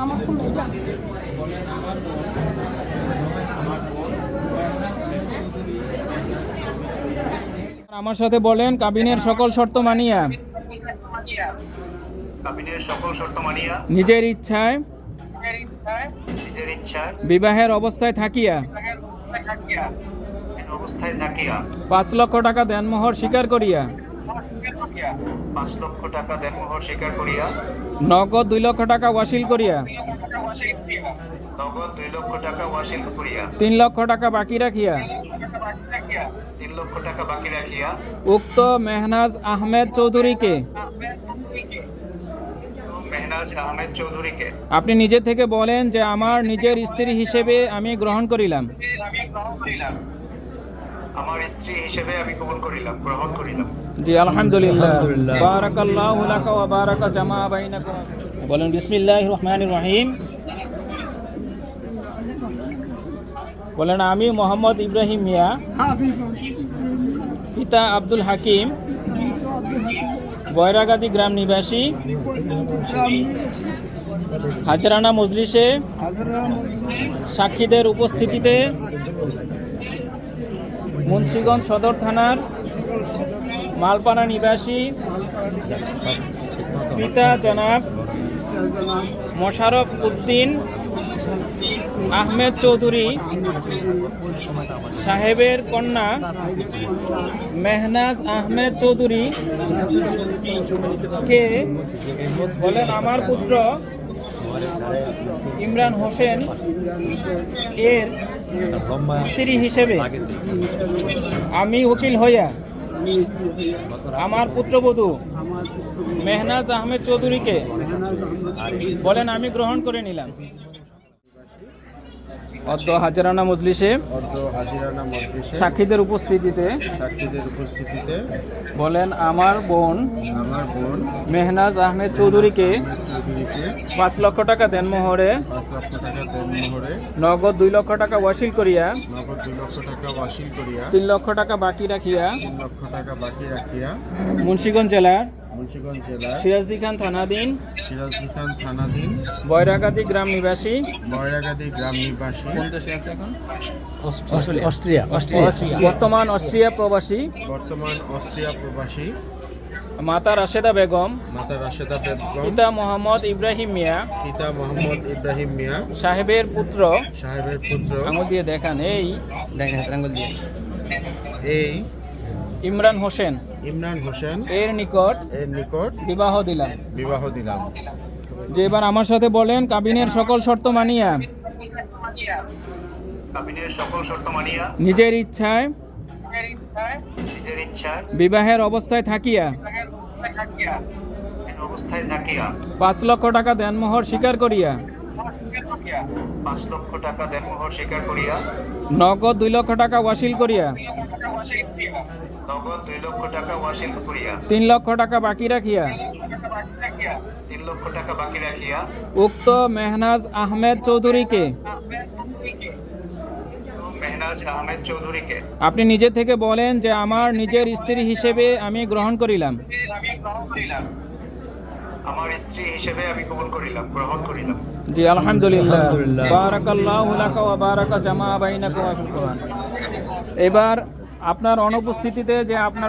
আমার ফোন এটা আমার সাথে বলেন কাবিনের সকল শর্ত মানিয়া নিজের ইচ্ছায় বিবাহের অবস্থায় থাকিয়া 5 লক্ষ টাকা দেনমোহর স্বীকার করিয়া নগদ 2 লক্ষ টাকা ওয়াসিল করিয়া 3 লক্ষ টাকা বাকি রাখিয়া উক্ত মেহনাজ আহমেদ চৌধুরীকে আপনি নিজে থেকে বলেন যে আমার নিজের স্ত্রী হিসেবে আমি গ্রহণ করিলাম। জি আলহামদুলিল্লাহ। বারাকাল্লাহু লাকা ওয়া বারাকা জামা বাইনাকুম। বলেন বিসমিল্লাহির রহমানির রহিম। বলেন আমি মোহাম্মদ ইব্রাহিম মিয়া পিতা আব্দুল হাকিম বয়রাগাদি গ্রাম নিবাসী হাজরানা মজলিসে সাক্ষীদের উপস্থিতিতে মুন্সিগঞ্জ সদর থানার মালপানা নিবাসী পিতা জনাব মোশাররফ উদ্দিন আহমেদ চৌধুরী সাহেবের কন্যা মেহনাজ আহমেদ চৌধুরী কে বলেন আমার পুত্র ইমরান হোসেন এর স্ত্রী হিসেবে আমি উকিল হইয়া আমার পুত্রবধূ মেহনাজ আহমেদ চৌধুরীকে বলেন আমি গ্রহণ করে নিলাম। অদ্য হাজরানা মজলিসে সাক্ষীদের উপস্থিতিতে বলেন আমার বোন মেহনাজ আহমেদ চৌধুরীকে 5 লক্ষ টাকা দেনমোহরে নগদ 2 লক্ষ টাকা ওয়াসিল করিয়া 3 লক্ষ টাকা বাকি রাখিয়া মুন্সিগঞ্জ জেলা সিরাজদি খান থানাধীন বয়রাগাদি গ্রাম নিবাসী কোন দেশে আছে এখন? অস্ট্রিয়া বর্তমান অস্ট্রিয়া প্রবাসী মাতা রাশেদা বেগম পিতা মোহাম্মদ ইব্রাহিম মিয়া সাহেবের পুত্র আঙুল দিয়ে দেখান ইমরান হোসেন এর নিকট বিবাহ দিলাম। যে এবার আমার সাথে বলেন কাবিনের সকল শর্ত মানিয়া নিজের ইচ্ছায় বিবাহের অবস্থায় থাকিয়া 5 লক্ষ টাকা দেনমোহর স্বীকার করিয়া নগদ 2 লক্ষ টাকা ওয়াসিল করিয়া 3 লক্ষ টাকা বাকি রাখিয়া উক্ত মেহনাজ আহমেদ চৌধুরীকে আপনি নিজে থেকে বলেন যে আমার নিজের স্ত্রী হিসেবে আমি গ্রহণ করিলাম। জি আলহামদুলিল্লাহ। বারাকাল্লাহু লাকা ওয়া বারাকা জামা বাইনাকুম। এবার আপনার অনুপস্থিতিতে যে আপনার